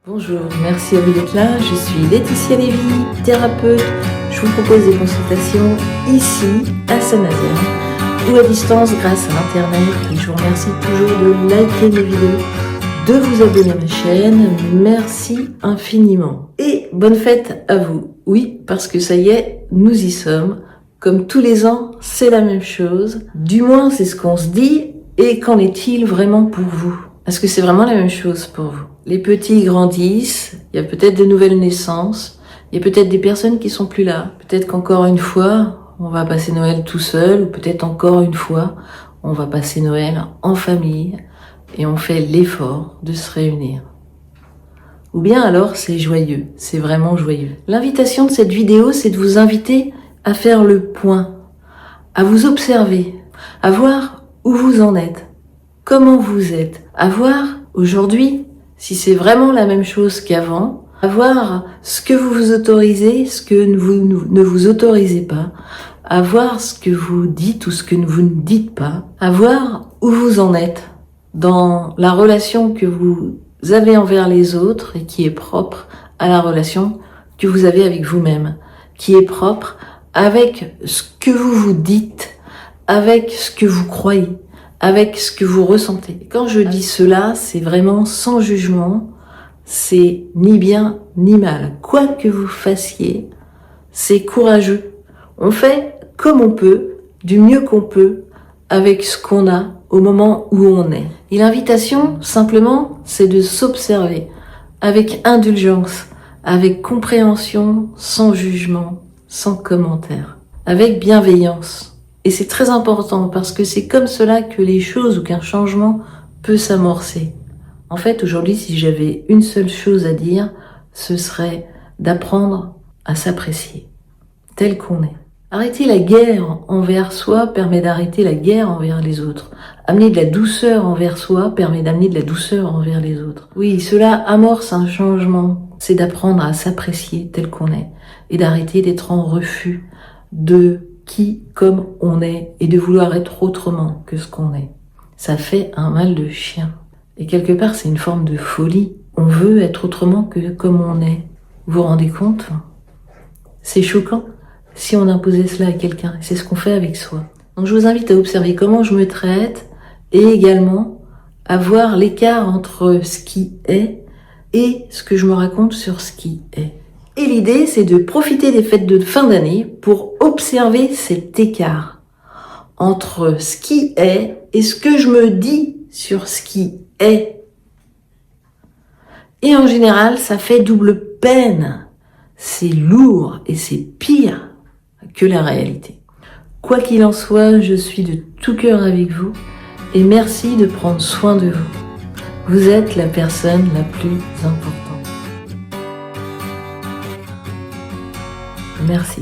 Bonjour, merci à vous d'être là. Je suis Laetitia Lévy, thérapeute. Je vous propose des consultations ici, à Saint-Nazaire, ou à distance grâce à Internet. Et je vous remercie toujours de liker mes vidéos, de vous abonner à ma chaîne. Merci infiniment. Et bonne fête à vous. Oui, parce que ça y est, nous y sommes. Comme tous les ans, c'est la même chose. Du moins, c'est ce qu'on se dit. Et qu'en est-il vraiment pour vous ? Est-ce que c'est vraiment la même chose pour vous ? Les petits grandissent, il y a peut-être de nouvelles naissances, il y a peut-être des personnes qui sont plus là. Peut-être qu'encore une fois, on va passer Noël tout seul, ou peut-être encore une fois, on va passer Noël en famille, et on fait l'effort de se réunir. Ou bien alors c'est joyeux, c'est vraiment joyeux. L'invitation de cette vidéo, c'est de vous inviter à faire le point, à vous observer, à voir où vous en êtes, comment vous êtes, à voir aujourd'hui si c'est vraiment la même chose qu'avant, à voir ce que vous vous autorisez, ce que vous ne vous autorisez pas, à voir ce que vous dites ou ce que vous ne dites pas, à voir où vous en êtes dans la relation que vous avez envers les autres et qui est propre à la relation que vous avez avec vous-même, qui est propre avec ce que vous vous dites, avec ce que vous croyez, avec ce que vous ressentez. Quand je dis cela, c'est vraiment sans jugement, c'est ni bien ni mal. Quoi que vous fassiez, c'est courageux. On fait comme on peut, du mieux qu'on peut, avec ce qu'on a au moment où on est. Et l'invitation, simplement, c'est de s'observer avec indulgence, avec compréhension, sans jugement, sans commentaire, avec bienveillance. Et c'est très important parce que c'est comme cela que les choses ou qu'un changement peut s'amorcer. En fait, aujourd'hui, si j'avais une seule chose à dire, ce serait d'apprendre à s'apprécier tel qu'on est. Arrêter la guerre envers soi permet d'arrêter la guerre envers les autres. Amener de la douceur envers soi permet d'amener de la douceur envers les autres. Oui, cela amorce un changement. C'est d'apprendre à s'apprécier tel qu'on est et d'arrêter d'être en refus de qui comme on est et de vouloir être autrement que ce qu'on est. Ça fait un mal de chien. Et quelque part, c'est une forme de folie. On veut être autrement que comme on est. Vous vous rendez compte ? C'est choquant si on imposait cela à quelqu'un. C'est ce qu'on fait avec soi. Donc je vous invite à observer comment je me traite et également à voir l'écart entre ce qui est et ce que je me raconte sur ce qui est. Et l'idée, c'est de profiter des fêtes de fin d'année pour observer cet écart entre ce qui est et ce que je me dis sur ce qui est. Et en général, ça fait double peine. C'est lourd et c'est pire que la réalité. Quoi qu'il en soit, je suis de tout cœur avec vous et merci de prendre soin de vous. Vous êtes la personne la plus importante. Merci.